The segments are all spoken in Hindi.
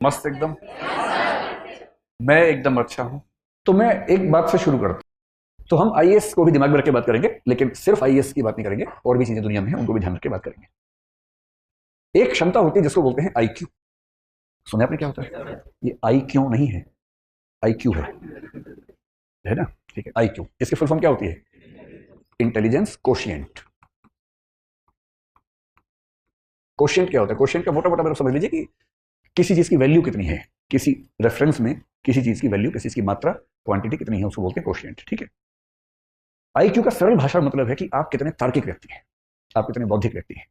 मस्त एकदम। मैं एकदम अच्छा हूं। तो मैं एक बात से शुरू करता हूं। तो हम आईएएस को भी दिमाग में रख के बात करेंगे, लेकिन सिर्फ आईएएस की बात नहीं करेंगे, और भी चीजें दुनिया में हैं उनको भी ध्यान रख के बात करेंगे। एक क्षमता होती है जिसको बोलते हैं आईक्यू। सुने आपने क्या होता है? ये आई क्यू नहीं है, आईक्यू है ना? ठीक है, आईक्यू इसकी फुल फॉर्म क्या होती है? Intelligence quotient. कोशिएंट क्या होता है? कोशिएंट का मोटा मोटा मतलब समझ लीजिए कि किसी चीज की वैल्यू कितनी है, किसी रेफरेंस में किसी चीज की वैल्यू, किसी चीज की मात्रा, क्वांटिटी कितनी है, उसको बोलते हैं कोशिएंट। ठीक है। आईक्यू का सरल भाषा मतलब है कि आप कितने तार्किक व्यक्ति हैं, आप कितने बौद्धिक व्यक्ति हैं,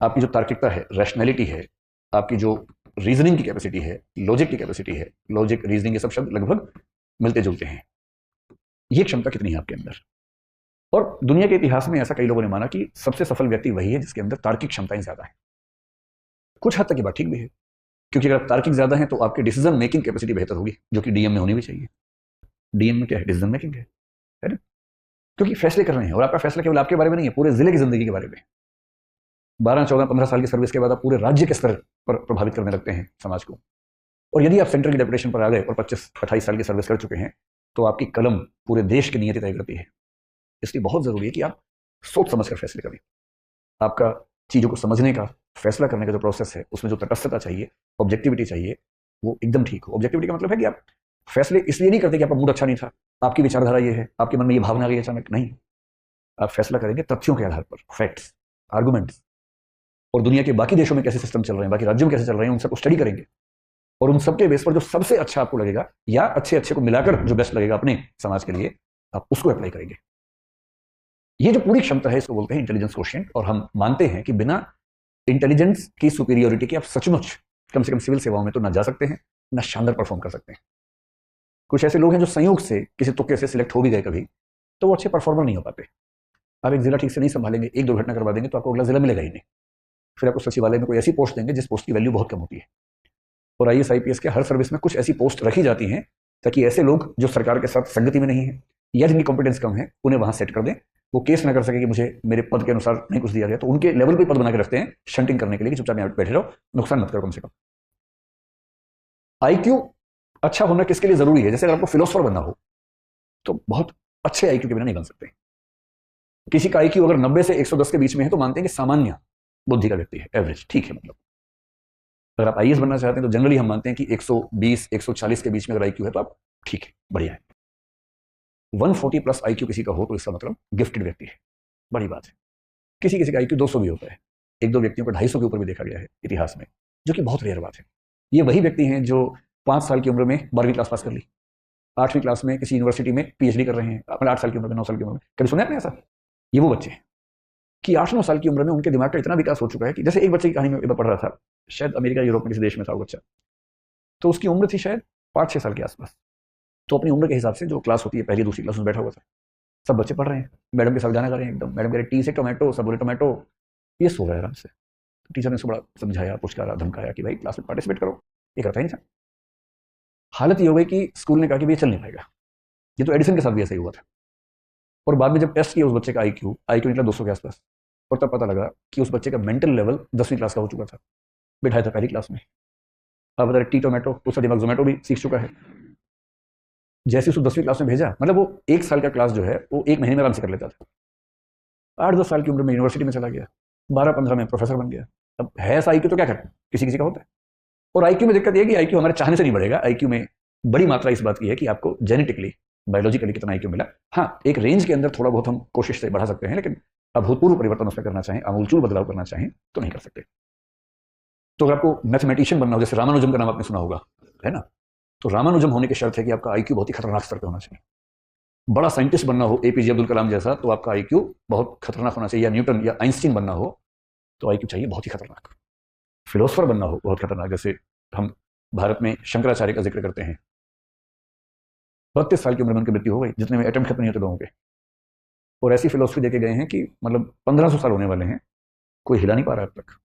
आपकी जो तार्किकता है, रैशनैलिटी है, आपकी जो रीजनिंग की कैपेसिटी है, लॉजिक की कैपेसिटी है, लॉजिक रीजनिंग ये सब शब्द लगभग मिलते जुलते हैं। ये क्षमता कितनी है आपके अंदर? और दुनिया के इतिहास में ऐसा कई लोगों ने माना कि सबसे सफल व्यक्ति वही है जिसके अंदर तार्किक क्षमताएं ज्यादा है। कुछ हद तक ये बात ठीक भी है, क्योंकि अगर आप तार्किक ज्यादा है तो आपकी डिसीजन मेकिंग कैपेसिटी बेहतर होगी, जो कि डीएम में होनी भी चाहिए। डीएम में क्या है? डिसीजन मेकिंग है ना? क्योंकि फैसले कर रहे हैं, और आपका फैसला केवल आपके बारे में नहीं है, पूरे जिले की जिंदगी के बारे में। 12 14 15 साल की सर्विस के बाद आप पूरे राज्य के स्तर पर प्रभावित करने लगते हैं समाज को। और यदि आप सेंटर की डेपुटेशन पर आ गए और 25 28 साल की सर्विस कर चुके हैं, तो आपकी कलम पूरे देश की नीयति तय करती है। इसलिए बहुत जरूरी है कि आप सोच समझ कर फैसले करें। आपका चीजों को समझने का, फैसला करने का जो प्रोसेस है, उसमें जो तटस्थता चाहिए, ऑब्जेक्टिविटी चाहिए, वो एकदम ठीक हो। ऑब्जेक्टिविटी का मतलब है कि आप फैसले इसलिए नहीं करते कि आपका मूड अच्छा नहीं था, आपकी विचारधारा ये है, आपके मन में ये भावना आ गई अचानक, नहीं। आप फैसला करेंगे तथ्यों के आधार पर, फैक्ट्स, आर्गुमेंट्स, और दुनिया के बाकी देशों में कैसे सिस्टम चल रहे हैं, बाकी राज्यों में कैसे चल रहे हैं, उन सबको स्टडी करेंगे। और उन सबके बेस पर जो सबसे अच्छा आपको लगेगा, या अच्छे अच्छे को मिलाकर जो बेस्ट लगेगा अपने समाज के लिए, आप उसको अप्लाई करेंगे। ये जो पूरी क्षमता है, इसको बोलते हैं इंटेलिजेंस कोशिएंट। और हम मानते हैं कि बिना इंटेलिजेंस की सुपीरियोरिटी के आप सचमुच कम से कम सिविल सेवाओं में तो ना जा सकते हैं, ना शानदार परफॉर्म कर सकते हैं। कुछ ऐसे लोग हैं जो संयोग से किसी तुक्के से सिलेक्ट हो भी गए कभी, तो वो अच्छे परफॉर्मर नहीं हो पाते। आप एक जिला ठीक से नहीं संभालेंगे, एक दुर्घटना करवा देंगे, तो आपको अगला जिला मिलेगा ही नहीं। फिर आपको सचिवालय में कोई ऐसी पोस्ट देंगे जिस पोस्ट की वैल्यू बहुत कम होती है। और आईएएस आईपीएस के हर सर्विस में कुछ ऐसी पोस्ट रखी जाती हैं ताकि ऐसे लोग जो सरकार के साथ संगति में नहीं है, या जिनकी कॉम्पिटेंस कम है, उन्हें वहां सेट कर दें। वो केस ना कर सके कि मुझे मेरे पद के अनुसार नहीं कुछ दिया गया, तो उनके लेवल पे पद बना के रखते हैं, शंटिंग करने के लिए कि चुपचाप यहाँ बैठे रहो, नुकसान मत करो कम से कम। आईक्यू अच्छा होना किसके लिए जरूरी है? जैसे अगर आपको फिलोसफर बनना हो, तो बहुत अच्छे आईक्यू के बिना नहीं बन सकते। किसी का आईक्यू अगर 90 से 110 के बीच में है तो मानते हैं कि सामान्य बुद्धि का व्यक्ति है, एवरेज, ठीक है। मतलब अगर आप आईएएस बनना चाहते हैं तो जनरली हम मानते हैं कि 120 140 के बीच में अगर आईक्यू है तो आप ठीक है, बढ़िया है। 140 प्लस आईक्यू किसी का हो तो इसका मतलब गिफ्टेड व्यक्ति है, बड़ी बात है। किसी किसी का आईक्यू 200 भी होता है, एक दो व्यक्तियों को 250 के ऊपर भी देखा गया है इतिहास में, जो कि बहुत रेयर बात है। ये वही व्यक्ति हैं जो 5 साल की उम्र में 12वीं क्लास पास कर ली, 8वीं क्लास में किसी यूनिवर्सिटी में पीएचडी कर रहे हैं, अपने 8 साल की उम्र में, 9 साल की उम्र में। कभी सुना आपने ऐसा? ये वो बच्चे हैं कि 8 9 साल की उम्र में उनके दिमाग का इतना विकास हो चुका है कि जैसे एक बच्चे की कहानी में मैं पढ़ रहा था, शायद अमेरिका यूरोप में किसी देश में था वो बच्चा, तो उसकी उम्र थी शायद 5 6 साल के आसपास। तो अपनी उम्र के हिसाब से जो क्लास होती है, पहली दूसरी क्लास में बैठा हुआ था, सब बच्चे पढ़ रहे हैं, मैडम के साथ गाना गा रहे हैं एकदम, मैडम कह रहे टी से टोमेटो, सब बोले टोमेटो, ये सो गया आराम से। तो टीचर ने उसको बड़ा समझाया, पुचकारा, धमकाया कि भाई क्लास में पार्टिसिपेट करो, ये करता ही नहीं था। हालत ये हो गई कि स्कूल ने कहा कि ये चल नहीं पाएगा। ये तो एडिसन के साथ भी ऐसा ही हुआ था। और बाद में जब टेस्ट किया उस बच्चे का आईक्यू आईक्यू निकला 200 के आसपास, और तब पता लगा कि उस बच्चे का मेंटल लेवल 10वीं क्लास का हो चुका था, बिठाया था पहली क्लास में। अब बता रहे टी टोमेटो, उसका दिमाग जोमेटो भी सीख चुका है। जैसे उसको 10वीं क्लास में भेजा, मतलब वो 1 साल का क्लास जो है वो 1 महीने में आराम से कर लेता था। 8 10 साल की उम्र में यूनिवर्सिटी में चला गया, 12 15 में प्रोफेसर बन गया। अब है ऐसा आईक्यू तो क्या करें, किसी किसी का होता है। और आईक्यू में दिक्कत यह है कि आईक्यू हमारे चाहने से नहीं बढ़ेगा। आईक्यू में बड़ी मात्रा इस बात की है कि आपको जेनेटिकली, बायोलॉजिकली कितना आईक्यू मिला। हाँ, एक रेंज के अंदर थोड़ा बहुत हम कोशिश से बढ़ा सकते हैं, लेकिन अभूतपूर्व परिवर्तन उसमें करना चाहें, आमूलचूल बदलाव करना चाहें तो नहीं कर सकते। तो अगर आपको मैथमेटिशियन बनना हो, जैसे रामानुजम का नाम आपने सुना होगा, है ना? तो रामानुजम होने की शर्त है कि आपका आईक्यू बहुत ही खतरनाक स्तर पर होना चाहिए। बड़ा साइंटिस्ट बनना हो, एपीजे अब्दुल कलाम जैसा, तो आपका आईक्यू बहुत खतरनाक होना चाहिए। या न्यूटन या आइंस्टीन बनना हो तो आईक्यू चाहिए बहुत ही खतरनाक। फिलोसफर बनना हो बहुत खतरनाक, जैसे हम भारत में शंकराचार्य का जिक्र करते हैं, 32 साल की उम्र में उनकी मृत्यु हो गई, जितने में अटेम्प्ट खत्म नहीं होते लोगों के। और ऐसी फिलोसफी देके गए हैं कि मतलब 1500 साल होने वाले हैं, कोई हिला नहीं पा रहा अब तक।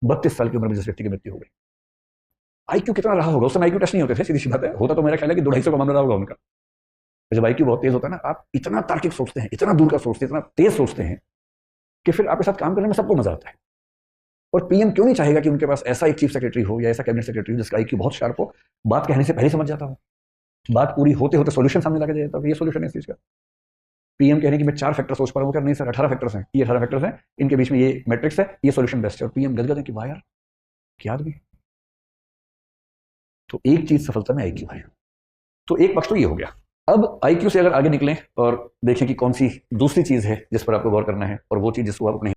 32 साल की उम्र में जिस व्यक्ति की मृत्यु हो गई, आईक्यू कितना रहा होगा? उस समय आईक्यू टेस्ट नहीं होते थे, सीधी सी बात है। होता तो मेरा ख्याल है कि 250 का मामला रहा होगा उनका। जब आईक्यू बहुत तेज होता है ना, आप इतना तार्किक सोचते हैं, इतना दूर का सोचते हैं, इतना तेज सोचते हैं कि फिर आपके साथ काम करने में सबको मजा आता है। और पीएम क्यों नहीं चाहेगा कि उनके पास ऐसा एक चीफ सेक्रेटरी हो या ऐसा कैबिनेट सेक्रेटरी हो जिसका आईक्यू बहुत शार्प हो, बात कहने से पहले समझ जाता हो, बात पूरी होते होते सॉल्यूशन सामने लगा जाता हो, ये सॉल्यूशन है इस चीज का। पीएम कह रहे हैं कि मैं 4 फैक्टर सोच पा रहा हूँ, नहीं सर 18 फैक्टर्स हैं, ये 18 फैक्टर्स हैं, इनके बीच में ये मैट्रिक्स है, ये सॉल्यूशन बेस्ट है। और पीएम गदगद है कि वाह यार क्या आदमी। तो एक चीज सफलता में आईक्यू है। तो एक पक्ष तो ये हो गया। अब आईक्यू से अगर आगे निकलें और देखें कि कौन सी दूसरी चीज है जिस पर आपको गौर करना है, और वो चीज जिसको आप अपने